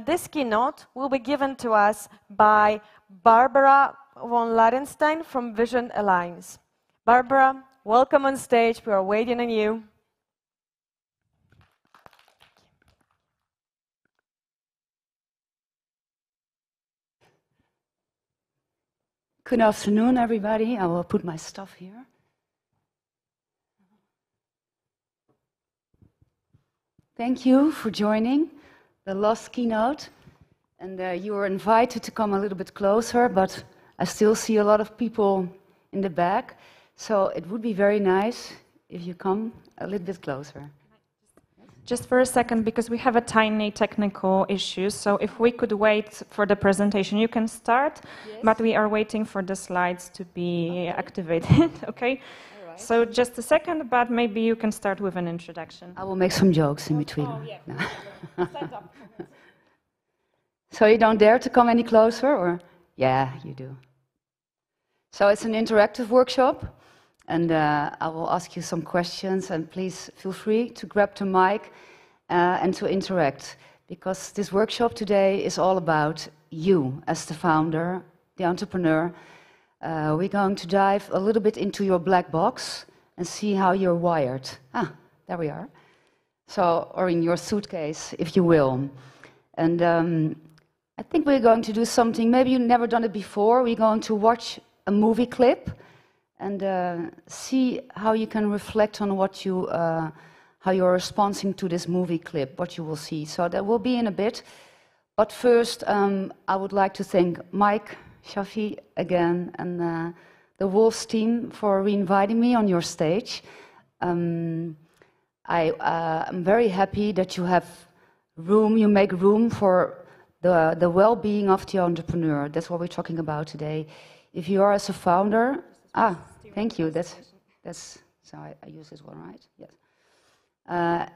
This keynote will be given to us by Barbara von Ladenstein from Vision Alliance. Barbara, welcome on stage. We are waiting on you. Good afternoon, everybody. I will put my stuff here. Thank you for joining the last keynote. And you are invited to come a little bit closer, but I still see a lot of people in the back. So it would be very nice if you come a little bit closer. Just for a second, because we have a tiny technical issue. So if we could wait for the presentation, you can start, yes. But we are waiting for the slides to be activated, okay? All right. So just a second, but maybe you can start with an introduction. I will make some jokes in between. Oh, yeah. No. So you don't dare to come any closer, or? Yeah, you do. So it's an interactive workshop. And I will ask you some questions, and please feel free to grab the mic and to interact, because this workshop today is all about you as the founder, the entrepreneur. We're going to dive a little bit into your black box and see how you're wired. There we are. So, or in your suitcase, if you will. And I think we're going to do something, maybe you've never done it before. We're going to watch a movie clip and see how you can reflect on what you, how you're responding to this movie clip, what you will see. So that will be in a bit. But first, I would like to thank Mike Shafi again and the Wolves team for re-inviting me on your stage. I'm very happy that you have room, you make room for the well-being of the entrepreneur. That's what we're talking about today. If you are as a founder, thank you. That's so I use this one, right? Yes.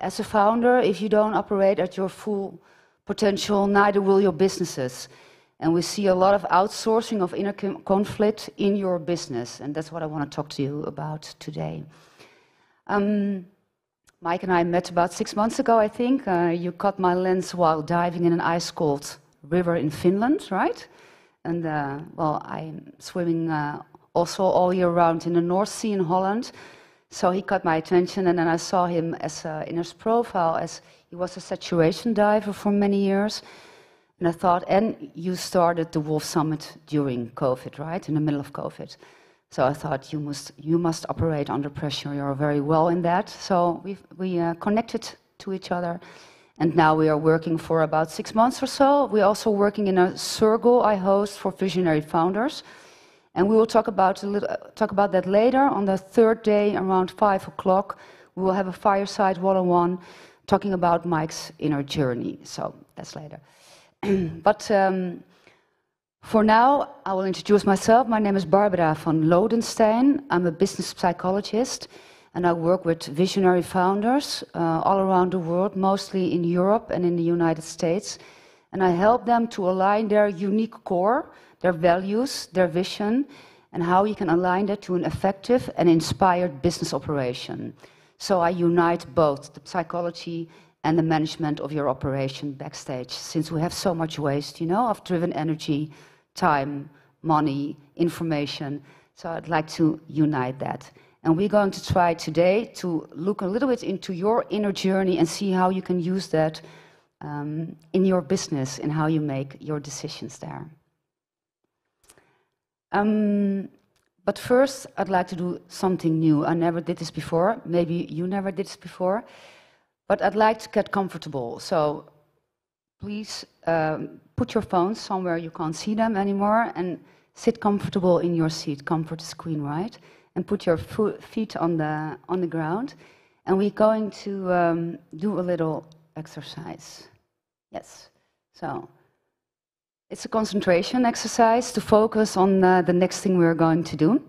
As a founder, if you don't operate at your full potential, neither will your businesses. And we see a lot of outsourcing of inner conflict in your business, and that's what I want to talk to you about today. Mike and I met about 6 months ago, I think. You caught my lens while diving in an ice-cold river in Finland, right? And well, I'm swimming also all year round in the North Sea in Holland. So he caught my attention, and then I saw him as in his profile as he was a saturation diver for many years. And I thought, and you started the Wolf Summit during COVID, right? In the middle of COVID. So I thought you must operate under pressure. You're very well in that. So we connected to each other. And now we are working for about 6 months or so. We're also working in a circle I host for visionary founders. And we will talk about that later. On the third day, around 5 o'clock, we will have a fireside one-on-one talking about Mike's inner journey. So that's later. But for now, I will introduce myself. My name is Barbara von Lodenstein. I'm a business psychologist, and I work with visionary founders all around the world, mostly in Europe and in the United States. And I help them to align their unique core, their values, their vision, and how you can align that to an effective and inspired business operation. So I unite both the psychology and the management of your operation backstage, since we have so much waste, you know, of driven energy, time, money, information. So I'd like to unite that. And we're going to try today to look a little bit into your inner journey and see how you can use that in your business and how you make your decisions there. But first, I'd like to do something new. I never did this before. Maybe you never did this before. But I'd like to get comfortable. So please put your phones somewhere you can't see them anymore and sit comfortable in your seat. Comfort is queen, right? And put your feet on the ground. And we're going to do a little exercise. Yes. So it's a concentration exercise to focus on the next thing we're going to do.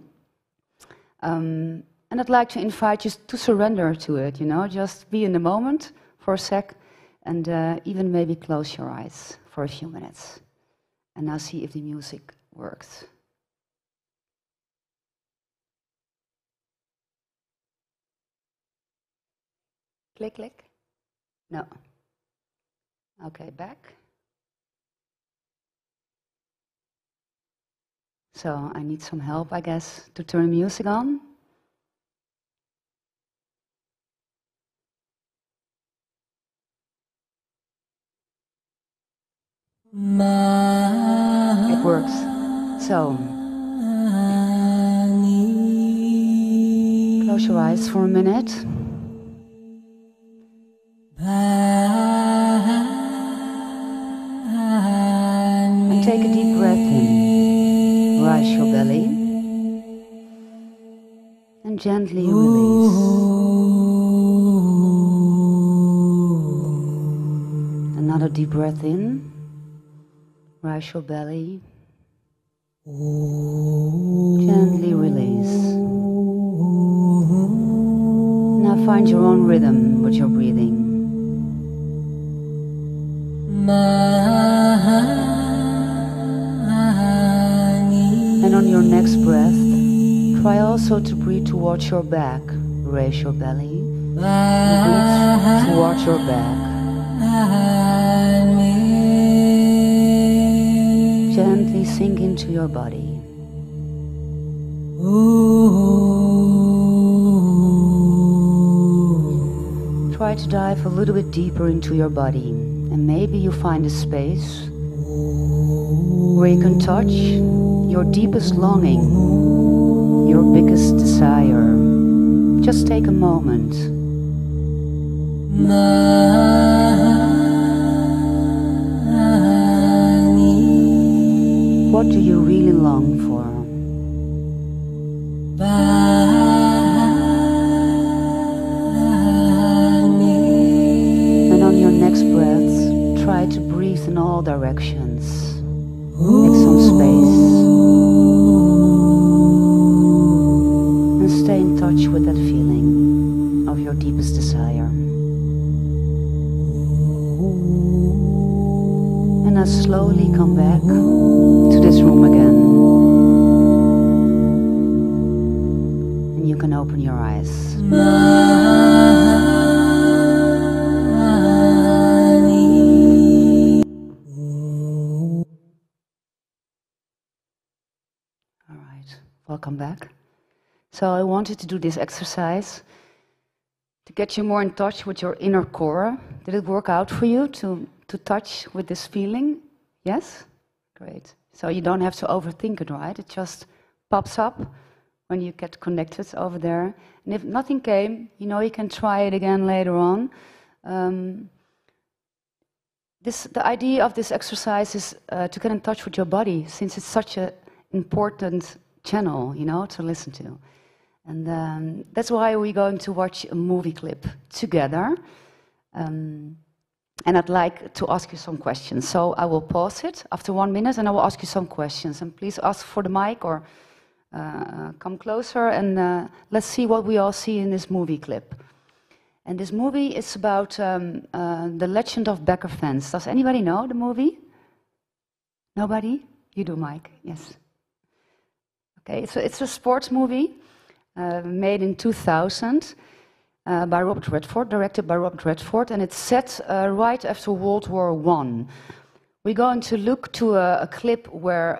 And I'd like to invite you to surrender to it, you know, just be in the moment for a sec and even maybe close your eyes for a few minutes. And now see if the music works. Click, click. No. Okay, back. So I need some help, I guess, to turn the music on. It works. So, close your eyes for a minute. And take a deep breath in. Rise your belly. And gently release. Another deep breath in. Rise your belly. Gently release. Now find your own rhythm with your breathing. And on your next breath, try also to breathe towards your back. Raise your belly. And breathe towards your back. Gently sink into your body. Try to dive a little bit deeper into your body, and maybe you find a space where you can touch your deepest longing, your biggest desire. Just take a moment. What do you really long for? And on your next breath, try to breathe in all directions. Make some space. And stay in touch with that feeling of your deepest desire. And now slowly come back to this room again. And you can open your eyes. All right, welcome back. So I wanted to do this exercise to get you more in touch with your inner core. Did it work out for you to touch with this feeling? Yes? Great. So you don't have to overthink it, right? It just pops up when you get connected over there. And if nothing came, you know, you can try it again later on. The idea of this exercise is to get in touch with your body, since it's such an important channel, you know, to listen to. And that's why we're going to watch a movie clip together. And I'd like to ask you some questions. So I will pause it after 1 minute and I will ask you some questions. And please ask for the mic or come closer and let's see what we all see in this movie clip. And this movie is about The Legend of Bagger Vance. Does anybody know the movie? Nobody? You do, Mike. Yes. Okay, it's a sports movie made in 2000. By Robert Redford, directed by Robert Redford, and it's set right after World War I. We're going to look to a clip where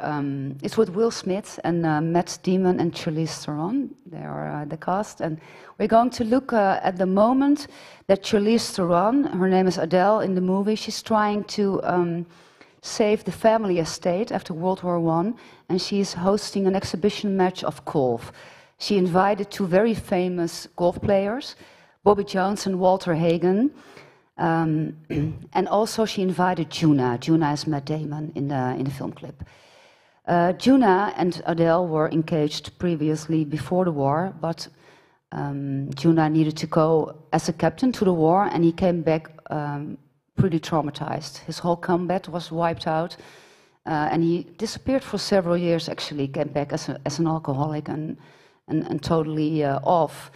it's with Will Smith and Matt Damon and Charlize Theron. They are the cast, and we're going to look at the moment that Charlize Theron, her name is Adele in the movie, she's trying to save the family estate after World War I, and she's hosting an exhibition match of golf. She invited two very famous golf players, Bobby Jones and Walter Hagen, and also she invited Juna. Juna is Matt Damon in the film clip. Juna and Adele were engaged previously before the war, but Juna needed to go as a captain to the war, and he came back pretty traumatized. His whole combat was wiped out, and he disappeared for several years. Actually, came back as an alcoholic and totally off.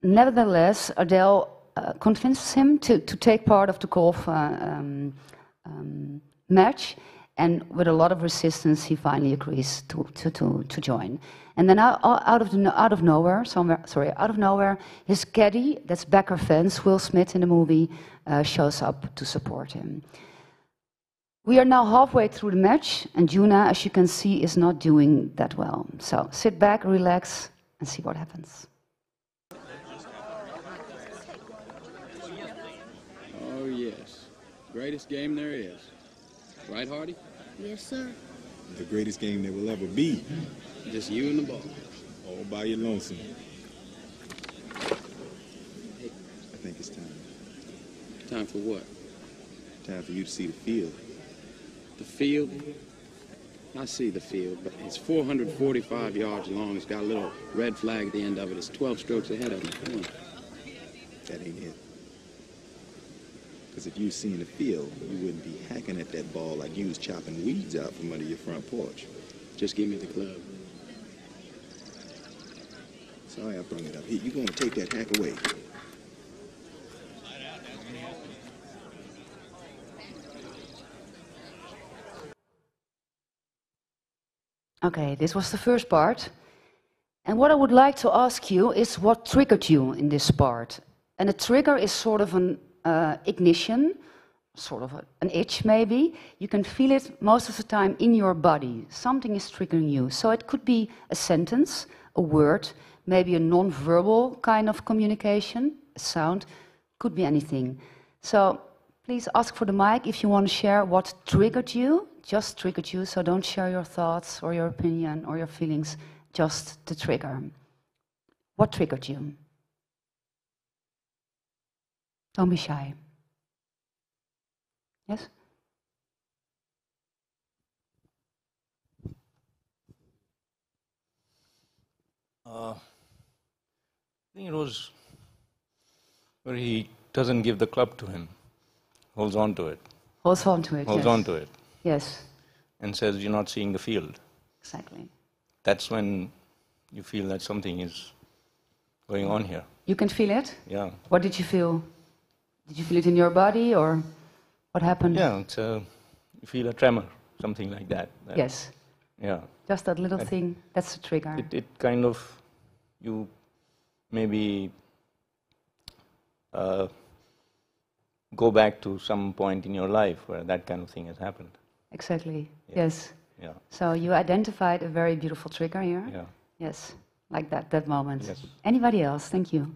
Nevertheless, Adele convinces him to take part of the golf match, and with a lot of resistance, he finally agrees to join. And then out of nowhere, his caddy, that's Bagger Vance, Will Smith in the movie, shows up to support him. We are now halfway through the match, and Juna, as you can see, is not doing that well. So sit back, relax, and see what happens. Oh, yes. Greatest game there is. Right, Hardy? Yes, sir. The greatest game there will ever be. Just you and the ball. All by your lonesome. I think it's time. Time for what? Time for you to see the field. The field? I see the field, but it's 445 yards long. It's got a little red flag at the end of it. It's 12 strokes ahead of me. Come on. That ain't it. Because if you was seeing the field, you wouldn't be hacking at that ball like you was chopping weeds out from under your front porch. Just give me the club. Sorry I brung it up. Here, you gonna take that hack away. Okay, this was the first part. And what I would like to ask you is what triggered you in this part? And a trigger is sort of an ignition, sort of an itch maybe. You can feel it most of the time in your body. Something is triggering you. So it could be a sentence, a word, maybe a non-verbal kind of communication, a sound, could be anything. So please ask for the mic if you want to share what triggered you, just triggered you, so don't share your thoughts or your opinion or your feelings, just the trigger. What triggered you? Don't be shy. Yes? I think it was where he doesn't give the club to him, holds on to it. Holds on to it, Holds yes. on to it. Yes. And says, you're not seeing the field. Exactly. That's when you feel that something is going on here. You can feel it? Yeah. What did you feel? Did you feel it in your body or what happened? Yeah, you feel a tremor, something like that. Yes. Yeah. Just that little thing, that's the trigger. It kind of, you maybe go back to some point in your life where that kind of thing has happened. Exactly, Yeah. yes. Yeah. So you identified a very beautiful trigger here? Yeah. Yes, like that moment. Yes. Anybody else? Thank you.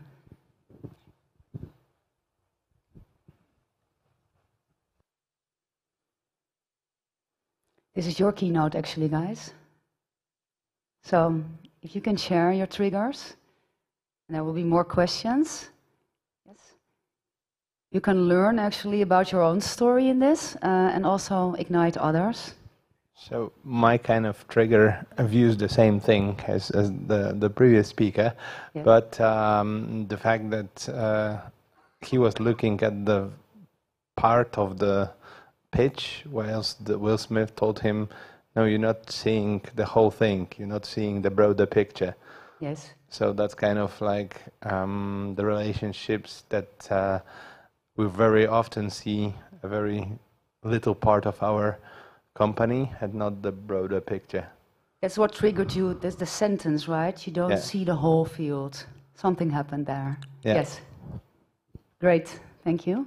This is your keynote actually, guys. So if you can share your triggers, and there will be more questions. Yes. You can learn actually about your own story in this and also ignite others. So my kind of trigger views the same thing as the previous speaker, Yeah. but the fact that he was looking at the part of the pitch, whilst Will Smith told him, no, you're not seeing the whole thing, you're not seeing the broader picture. Yes. So that's kind of like the relationships that we very often see a very little part of our company and not the broader picture. That's what triggered you, that's the sentence, right? You don't Yeah. see the whole field. Something happened there. Yeah. Yes. Great, thank you.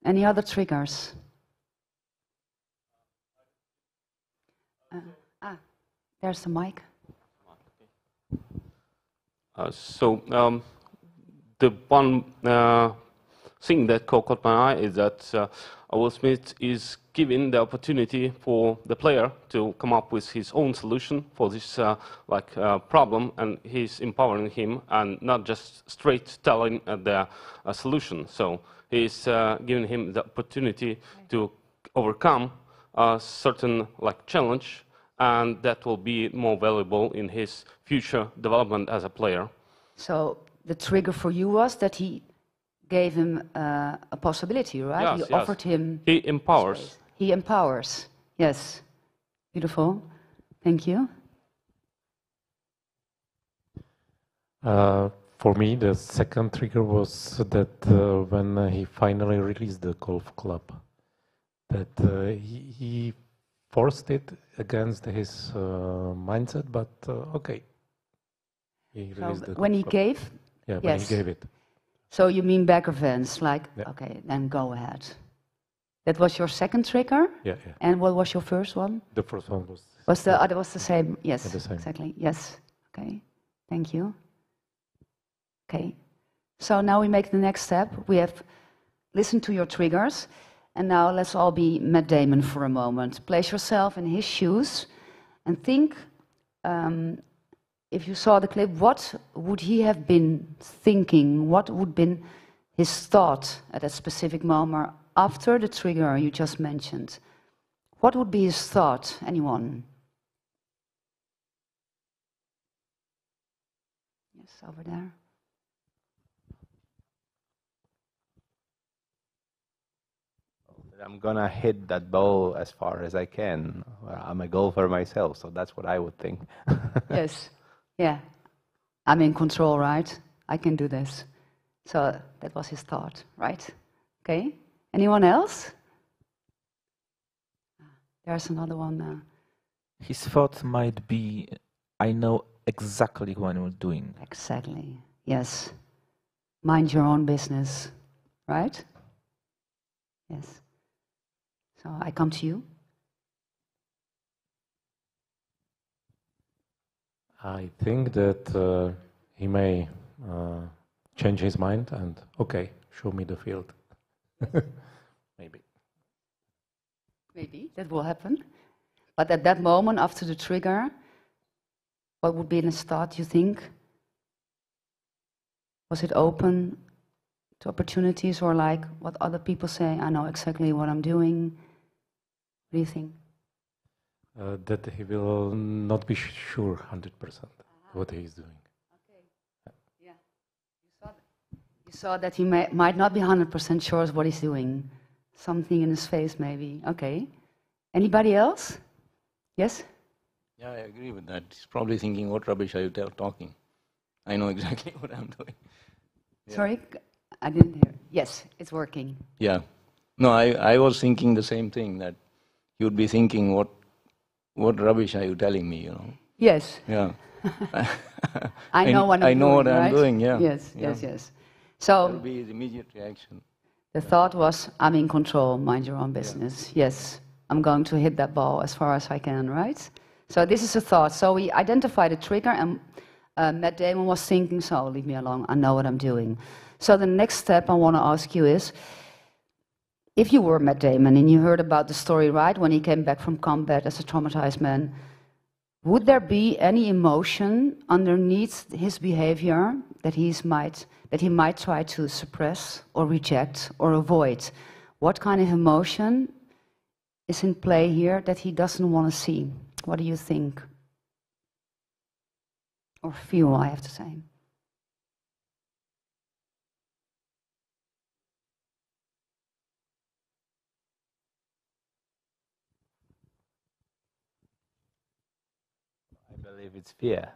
Any other triggers? There's the mic. The one thing that caught my eye is that Will Smith is giving the opportunity for the player to come up with his own solution for this problem, and he's empowering him and not just straight telling the solution. So he's giving him the opportunity to overcome a certain challenge, and that will be more valuable in his future development as a player. So the trigger for you was that he gave him a possibility, right? Yes, He offered him. He empowers. space. He empowers. Yes. Beautiful. Thank you. For me, the second trigger was that when he finally released the golf club, that he forced it against his mindset, but okay. He released the When he golf club. gave? Yeah, when Yes. he gave it. So you mean back offense, like, Yeah. okay, then go ahead. That was your second trigger? Yeah, yeah. And what was your first one? The first one was. It was the same? Yes, Yeah, the same. exactly. Yes. Okay. Thank you. Okay. So now we make the next step. We have listened to your triggers, and now let's all be Matt Damon for a moment. Place yourself in his shoes and think, if you saw the clip, what would he have been thinking? What would have been his thought at that specific moment after the trigger you just mentioned? What would be his thought? Anyone? Yes, over there. I'm gonna hit that ball as far as I can. I'm a golfer myself, so that's what I would think. Yes. Yeah. I'm in control, right? I can do this. So that was his thought, right? Okay. Anyone else? There's another one. His thought might be, I know exactly what I'm doing. Exactly. Yes. Mind your own business, right? Yes. So I come to you. I think that he may change his mind and, okay, show me the field. Maybe. Maybe that will happen. But at that moment, after the trigger, what would be in the start, you think? Was it open to opportunities, or like what other people say, I know exactly what I'm doing? What do you think? That he will not be sure 100% what he is doing. Okay. Yeah. You saw that he might not be 100% sure of what he's doing. Something in his face, maybe. Okay. Anybody else? Yes? Yeah, I agree with that. He's probably thinking, what rubbish are you talking? I know exactly what I'm doing. Yeah. Sorry, I didn't hear. Yes, it's working. Yeah. No, I was thinking the same thing, that he would be thinking, what rubbish are you telling me, you know? Yes. Yeah. I know what I'm doing. I know what right? I'm doing, yeah. Yes, yeah. yes. So that would be his immediate reaction. The thought was, I'm in control, mind your own business. Yeah. Yes, I'm going to hit that ball as far as I can, right? So this is a thought. So we identified a trigger, and Matt Damon was thinking, so leave me alone, I know what I'm doing. So the next step I want to ask you is, if you were Matt Damon and you heard about the story, right, when he came back from combat as a traumatized man, would there be any emotion underneath his behavior that he might try to suppress or reject or avoid? What kind of emotion is in play here that he doesn't want to see? What do you think? Or feel, I have to say. I believe it's fear.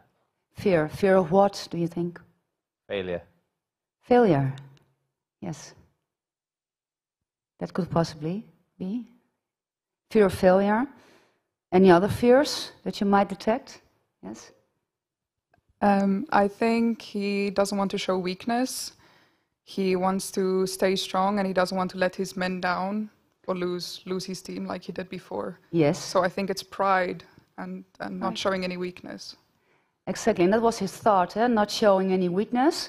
Fear. Fear of what, do you think? Failure. Failure. Yes. That could possibly be. Fear of failure. Any other fears that you might detect? Yes? I think he doesn't want to show weakness. He wants to stay strong, and he doesn't want to let his men down or lose his team like he did before. Yes. So I think it's pride and not showing any weakness. Exactly, and that was his thought, not showing any weakness.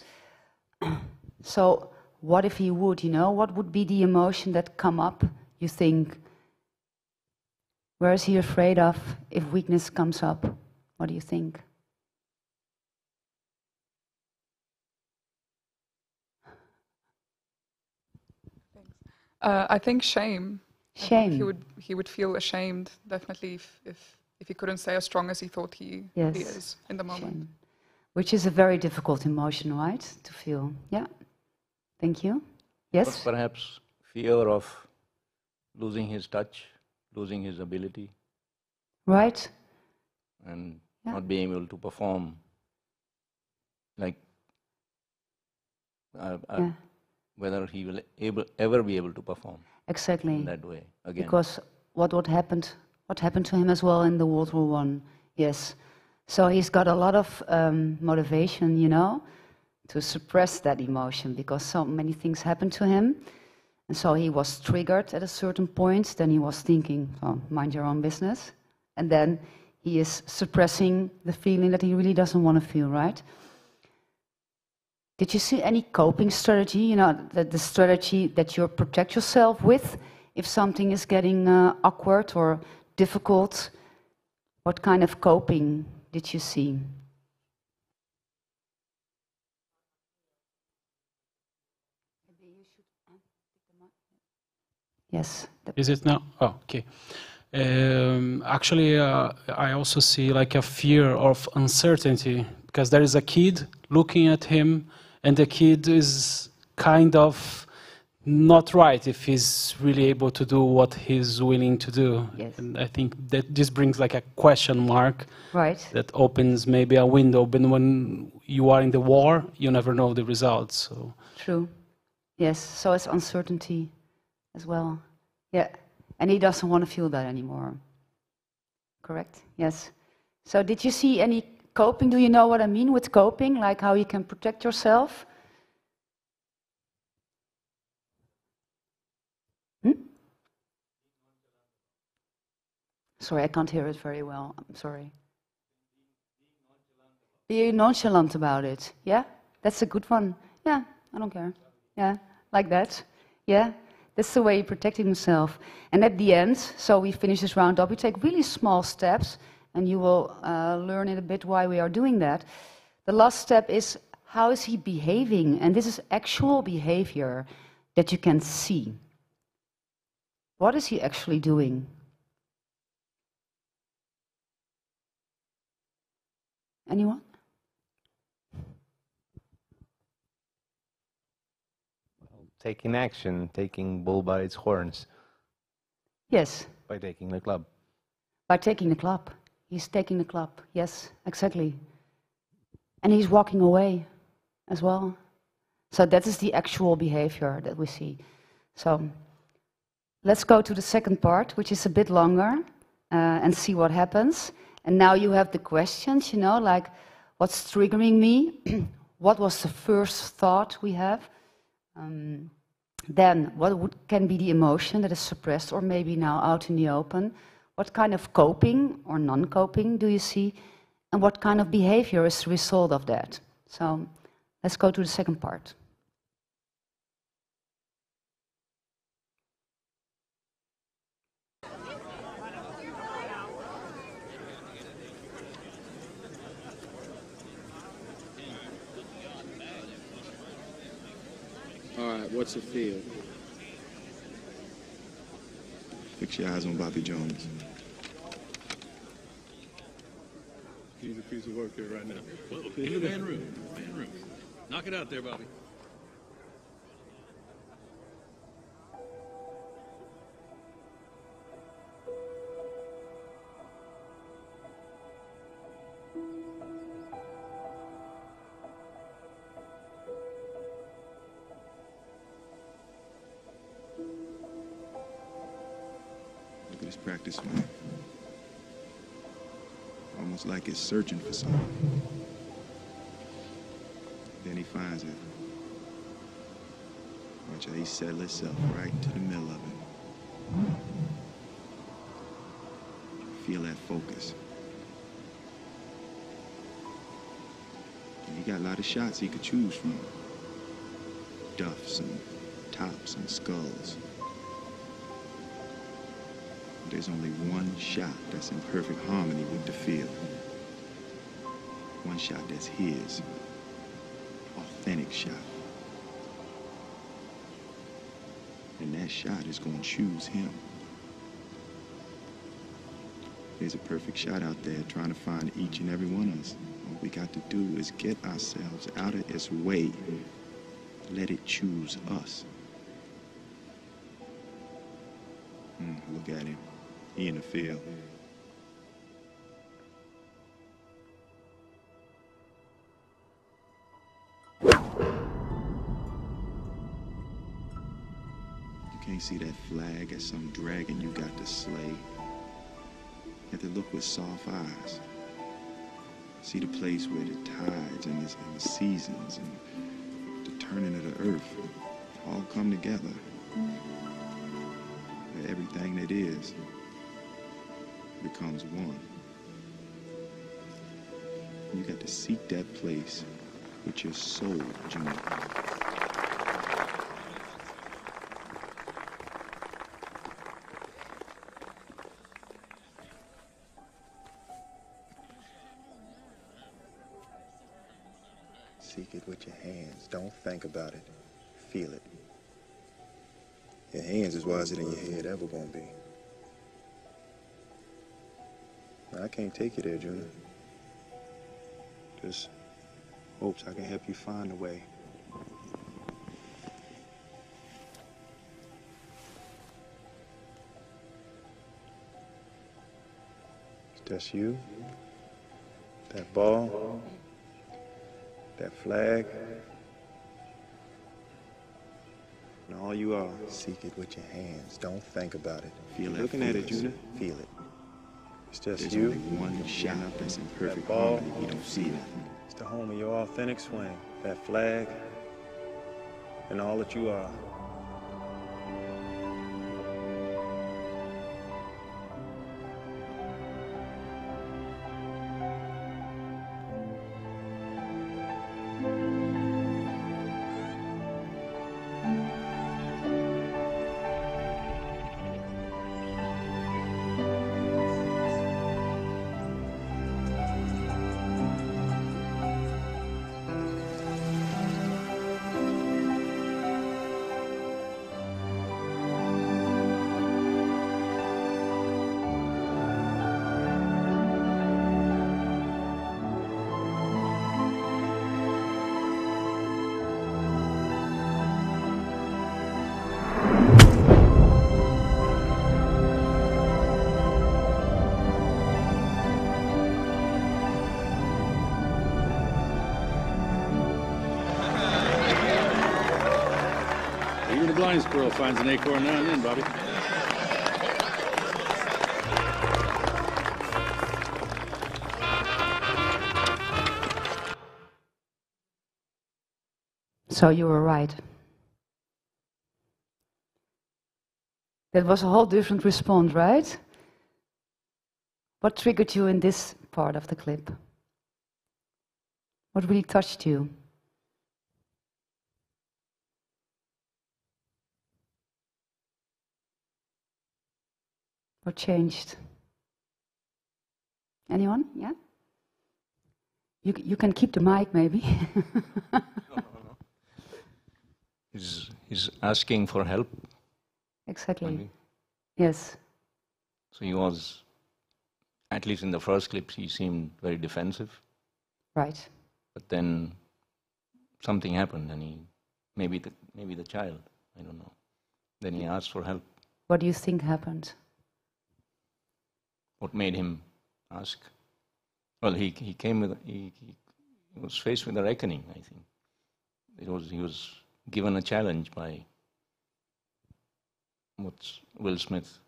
So what if he would, what would be the emotion that come up, you think? Where is he afraid of if weakness comes up? What do you think? I think shame. Shame. I think he would feel ashamed, definitely, if he couldn't stay as strong as he thought he is in the moment. Shame. Which is a very difficult emotion, right, to feel. Yeah. Thank you. Yes? But perhaps fear of losing his touch, losing his ability. Right. And not being able to perform. Like, whether he will ever be able to perform. Exactly. In that way, again. Because what happened to him as well in the World War I, yes. So he's got a lot of motivation, to suppress that emotion, because so many things happened to him. And so he was triggered at a certain point, then he was thinking, oh, mind your own business. And then he is suppressing the feeling that he really doesn't want to feel, right? Did you see any coping strategy, you know, the strategy that you protect yourself with if something is getting awkward or difficult? What kind of coping did you see? Yes. Is it now? Oh, okay. Actually, I also see like a fear of uncertainty because there is a kid looking at him, and the kid is kind of not right if he's really able to do what he's willing to do. Yes. And I think that this brings like a question mark. Right. That opens maybe a window, but when you are in the war, you never know the results. So. True. Yes. So it's uncertainty as well. Yeah. And he doesn't want to feel that anymore. Correct? Yes. So did you see any coping? Do you know what I mean with coping? Like how you can protect yourself? Sorry, I can't hear it very well. I'm sorry. Be nonchalant about it. Yeah? That's a good one. Yeah, I don't care. Yeah, like that. Yeah? That's the way he protected himself. And at the end, so we finish this round up, we take really small steps, and you will learn in a bit why we are doing that. The last step is, how is he behaving? And this is actual behavior that you can see. What is he actually doing? Anyone? Taking action, taking bull by its horns. Yes. By taking the club. By taking the club. He's taking the club. Yes, exactly. And he's walking away as well. So that is the actual behavior that we see. So let's go to the second part, which is a bit longer, and see what happens. And now you have the questions, you know, like what's triggering me? What was the first thought we have? Then what can be the emotion that is suppressed or maybe now out in the open? What kind of coping or non-coping do you see? And what kind of behavior is the result of that? So let's go to the second part. All right, what's the field? Fix your eyes on Bobby Jones. He's a piece of work here right now. Well, in the man room. Man room. Knock it out there, Bobby. Look at his practice swing. Almost like it's searching for something. Then he finds it. Watch how he settle himself right into the middle of it. Feel that focus. And he got a lot of shots he could choose from. Duffs and tops and skulls. There's only one shot that's in perfect harmony with the field. One shot that's his. Authentic shot. And that shot is going to choose him. There's a perfect shot out there trying to find each and every one of us. All we got to do is get ourselves out of its way. Let it choose us. Look at him. He in the field. You can't see that flag as some dragon you got to slay. You have to look with soft eyes. See the place where the tides and the seasons and the turning of the earth all come together where everything that is becomes one. You got to seek that place with your soul, Junior. Seek it with your hands. Don't think about it. Feel it. Your hands is wiser than your head ever gonna be. Now, I can't take you there, Junior. Just hopes I can help you find a way. It's just you, that ball, that flag, and all you are. Seek it with your hands. Don't think about it. Feel it. Looking at it, Junior. Feel it. It's just There's you. only one shot that's in perfect that ball. harmony. You don't see it. It's the home of your authentic swing. That flag, and all that you are. Even the blind squirrel finds an acorn now and then, Bobby. So you were right. That was a whole different response, right? What triggered you in this part of the clip? What really touched you? What changed? Anyone? Yeah? You can keep the mic, maybe. He's asking for help. Exactly. Maybe. Yes. So he was, at least in the first clip, he seemed very defensive. Right. But then something happened, and maybe the child, I don't know. Then he asked for help. What do you think happened? What made him ask? Well, he came with he was faced with a reckoning. I think he was given a challenge by what's Will Smith.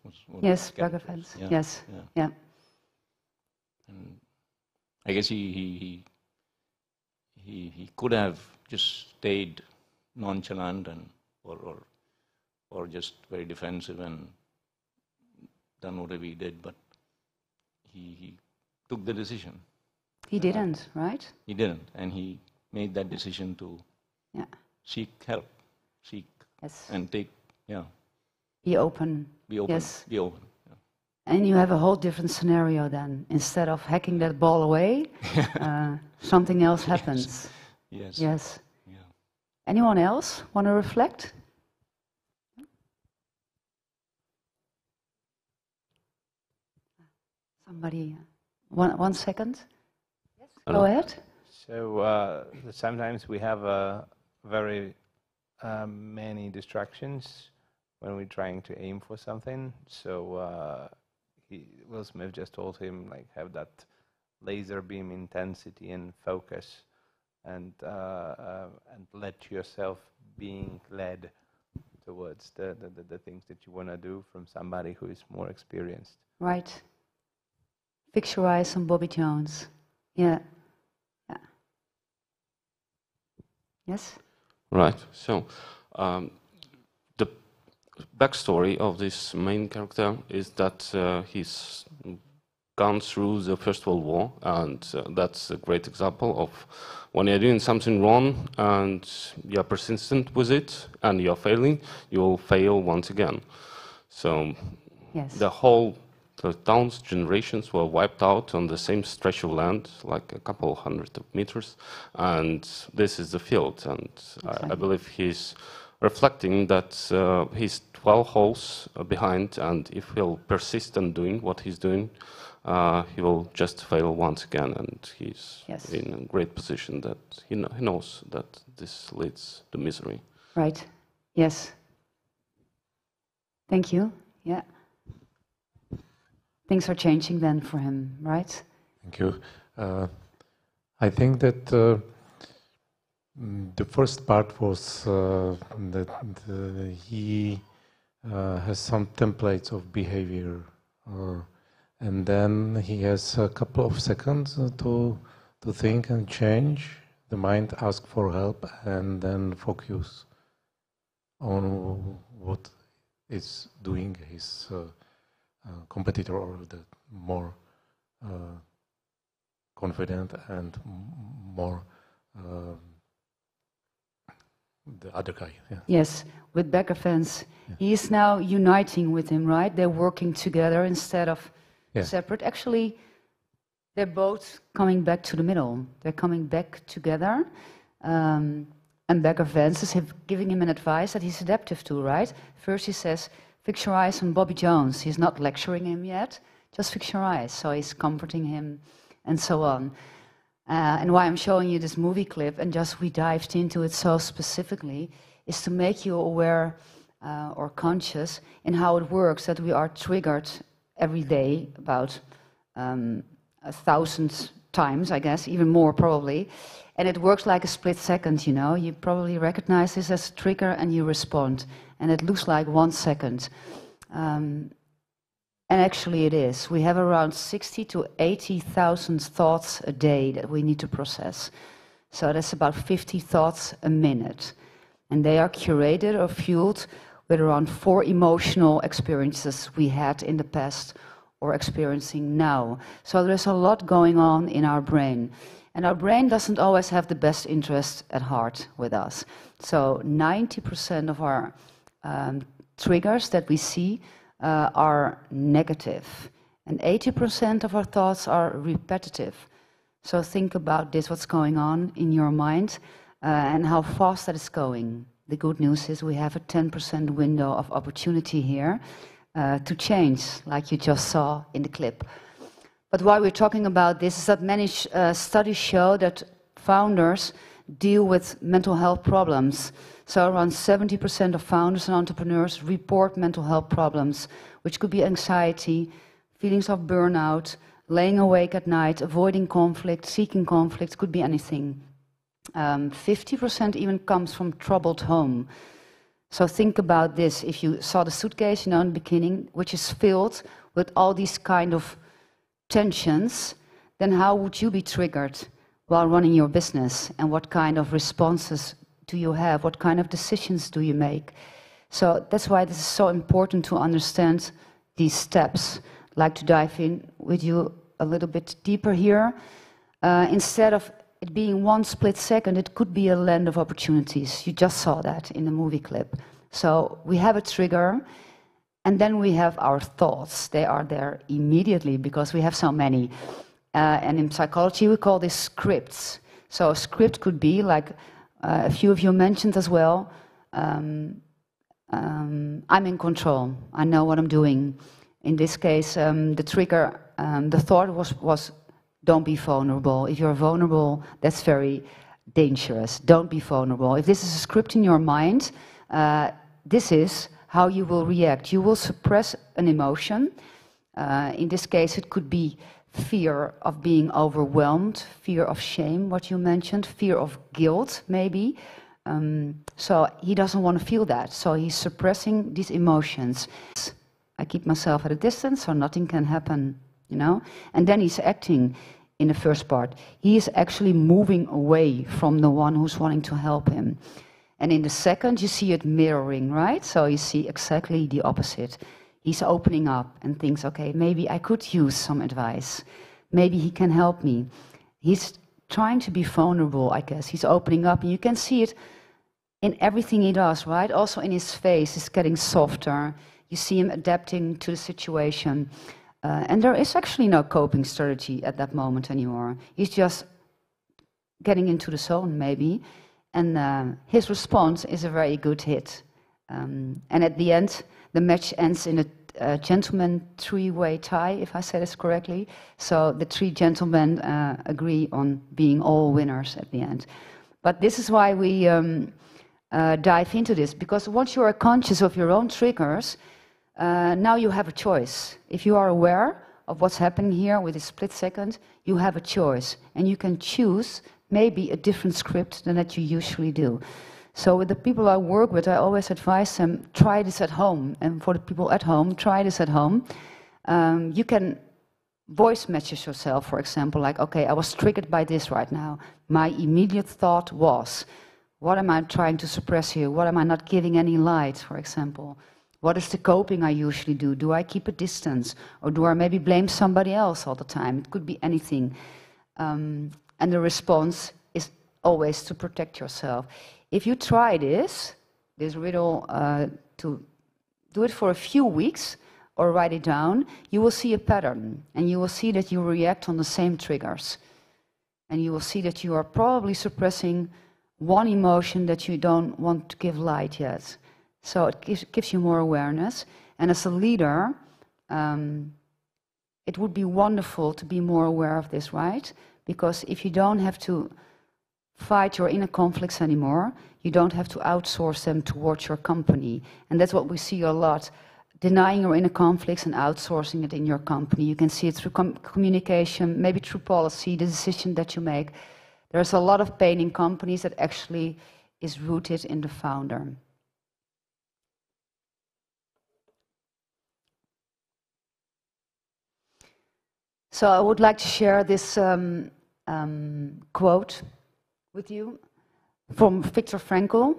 Yes, Burger Fence. Yeah, yes, yeah. And I guess he could have just stayed nonchalant and or just very defensive and done whatever he did, but he took the decision. He didn't, right? He didn't, and he made that decision to seek help, and take, Be open. Be open. Yes. Be open. And you have a whole different scenario then. Instead of hacking that ball away, something else happens. Yes. Yes. Yeah. Anyone else want to reflect? Somebody, 1 second. Yes. Go ahead. So sometimes we have very many distractions when we're trying to aim for something. So Will Smith just told him, like, have that laser beam intensity and focus, and let yourself being led towards the things that you want to do from somebody who is more experienced. Right. Fix your eyes on Bobby Jones. Yeah. Yeah. Yes? Right. So backstory of this main character is that he's gone through the First World War, and that's a great example of when you're doing something wrong and you're persistent with it and you're failing, you will fail once again. So yes. The town's generations were wiped out on the same stretch of land, like a couple hundred of meters, and this is the field. And I believe he's reflecting that he's 12 holes behind, and if he'll persist in doing what he's doing, he will just fail once again, and he's in a great position that he knows that this leads to misery. Right. Yes. Thank you. Yeah. Things are changing then for him, right? Thank you. I think that the first part was that he has some templates of behavior, and then he has a couple of seconds to think and change the mind, ask for help, and then focus on what is doing his competitor, or the more confident and more the other guy. Yeah. Yes, with Becker fans. Yeah. He is now uniting with him, right? They're working together instead of separate. Actually, they're both coming back to the middle. They're coming back together. And Becker Vance is giving him an advice that he's adaptive to, right? First he says, fix your eyes on Bobby Jones. He's not lecturing him yet, just fix your eyes. So he's comforting him and so on. And why I'm showing you this movie clip, and just we dived into it so specifically, is to make you aware or conscious in how it works, that we are triggered every day about 1,000 times, I guess, even more probably. And it works like a split second, you know. You probably recognize this as a trigger and you respond. And it looks like 1 second. And actually it is. We have around 60 to 80,000 thoughts a day that we need to process. So that's about 50 thoughts a minute. And they are curated or fueled with around 4 emotional experiences we had in the past or experiencing now. So there's a lot going on in our brain. And our brain doesn't always have the best interest at heart with us. So 90% of our triggers that we see are negative. And 80% of our thoughts are repetitive. So think about this, what's going on in your mind and how fast that is going. The good news is we have a 10% window of opportunity here to change, like you just saw in the clip. But why we're talking about this is that many studies show that founders deal with mental health problems. So around 70% of founders and entrepreneurs report mental health problems, which could be anxiety, feelings of burnout, laying awake at night, avoiding conflict, seeking conflict, could be anything. 50% even comes from troubled home. So think about this. If you saw the suitcase, you know, in the beginning, which is filled with all these kind of tensions, then how would you be triggered while running your business? And what kind of responses do you have? What kind of decisions do you make? So that's why this is so important to understand these steps. I'd like to dive in with you a little bit deeper here. Instead of it being 1 split second, it could be a land of opportunities. You just saw that in the movie clip. So we have a trigger, and then we have our thoughts. They are there immediately because we have so many. And in psychology, we call this scripts. So a script could be, like a few of you mentioned as well, I'm in control. I know what I'm doing. In this case, the trigger, the thought was don't be vulnerable. If you're vulnerable, that's very dangerous. Don't be vulnerable. If this is a script in your mind, this is how you will react. You will suppress an emotion. In this case, it could be fear of being overwhelmed, fear of shame, what you mentioned, fear of guilt, maybe. So he doesn't want to feel that. So he's suppressing these emotions. I keep myself at a distance so nothing can happen, you know? And then he's acting in the first part. He is actually moving away from the one who's wanting to help him. And in the second, you see it mirroring, right? So you see exactly the opposite. He's opening up and thinks, okay, maybe I could use some advice. Maybe he can help me. He's trying to be vulnerable, I guess. He's opening up, and you can see it in everything he does, right? Also in his face, it's getting softer. You see him adapting to the situation. And there is actually no coping strategy at that moment anymore. He's just getting into the zone, maybe. And his response is a very good hit. And at the end, the match ends in a gentleman three-way tie, if I say this correctly. So the three gentlemen agree on being all winners at the end. But this is why we dive into this, because once you are conscious of your own triggers, now you have a choice. If you are aware of what's happening here with a split second, you have a choice, and you can choose maybe a different script than that you usually do. So with the people I work with, I always advise them, try this at home. And for the people at home, try this at home. You can voice message yourself, for example, like, okay, I was triggered by this right now. My immediate thought was, what am I trying to suppress here? What am I not giving any light, for example? What is the coping I usually do? Do I keep a distance? Or do I maybe blame somebody else all the time? It could be anything. And the response is always to protect yourself. If you try this riddle, to do it for a few weeks or write it down, you will see a pattern. And you will see that you react on the same triggers. And you will see that you are probably suppressing one emotion that you don't want to give light yet. So it gives you more awareness. And as a leader, it would be wonderful to be more aware of this, right? Because if you don't have to fight your inner conflicts anymore, you don't have to outsource them towards your company. And that's what we see a lot, denying your inner conflicts and outsourcing it in your company. You can see it through communication, maybe through policy, the decision that you make. There's a lot of pain in companies that actually is rooted in the founder. So I would like to share this quote with you from Viktor Frankl.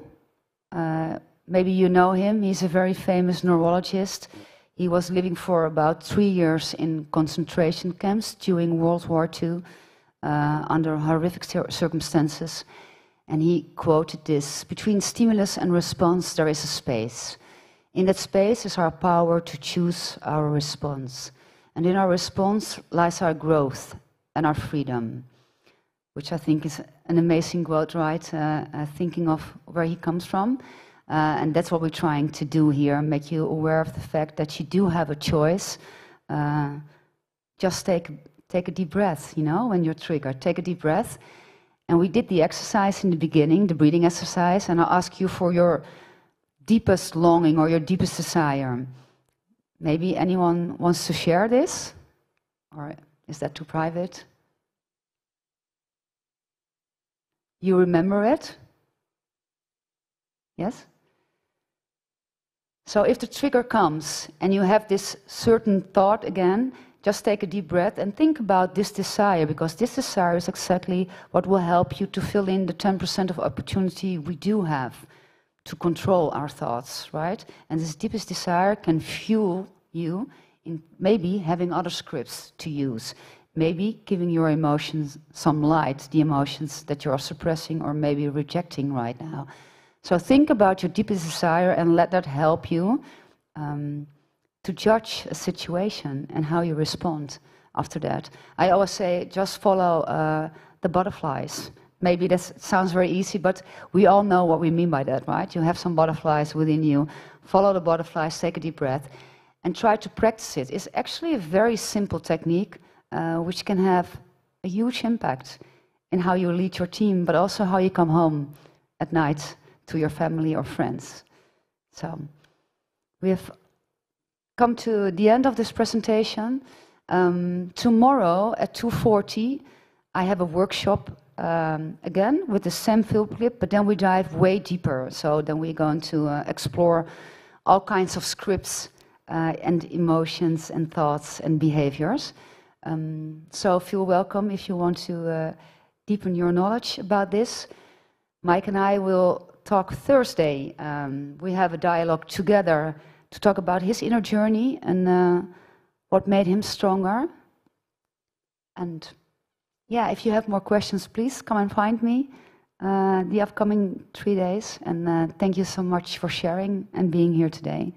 Maybe you know him. He's a very famous neurologist. He was living for about 3 years in concentration camps during World War II under horrific circumstances. And he quoted this: "Between stimulus and response there is a space. In that space is our power to choose our response. And in our response lies our growth and our freedom," which I think is an amazing quote, right? Thinking of where he comes from. And that's what we're trying to do here, make you aware of the fact that you do have a choice. Just take a deep breath, you know, when you're triggered. Take a deep breath. And we did the exercise in the beginning, the breathing exercise, and I'll ask you for your deepest longing or your deepest desire. Maybe anyone wants to share this? Or is that too private? You remember it? Yes? So if the trigger comes and you have this certain thought again, just take a deep breath and think about this desire, because this desire is exactly what will help you to fill in the 10% of opportunity we do have to control our thoughts, right? And this deepest desire can fuel you in maybe having other scripts to use, maybe giving your emotions some light, the emotions that you're suppressing or maybe rejecting right now. So think about your deepest desire and let that help you to judge a situation and how you respond after that. I always say, just follow the butterflies. Maybe that sounds very easy, but we all know what we mean by that, right? You have some butterflies within you. Follow the butterflies, take a deep breath, and try to practice it. It's actually a very simple technique which can have a huge impact in how you lead your team, but also how you come home at night to your family or friends. So we have come to the end of this presentation. Tomorrow at 2:40, I have a workshop again with the same film clip, but then we dive way deeper. So then we're going to explore all kinds of scripts and emotions and thoughts and behaviors. So feel welcome if you want to deepen your knowledge about this. Mike and I will talk Thursday. We have a dialogue together to talk about his inner journey and what made him stronger. And yeah, if you have more questions, please come and find me the upcoming 3 days. And thank you so much for sharing and being here today.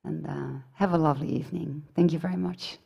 And have a lovely evening. Thank you very much.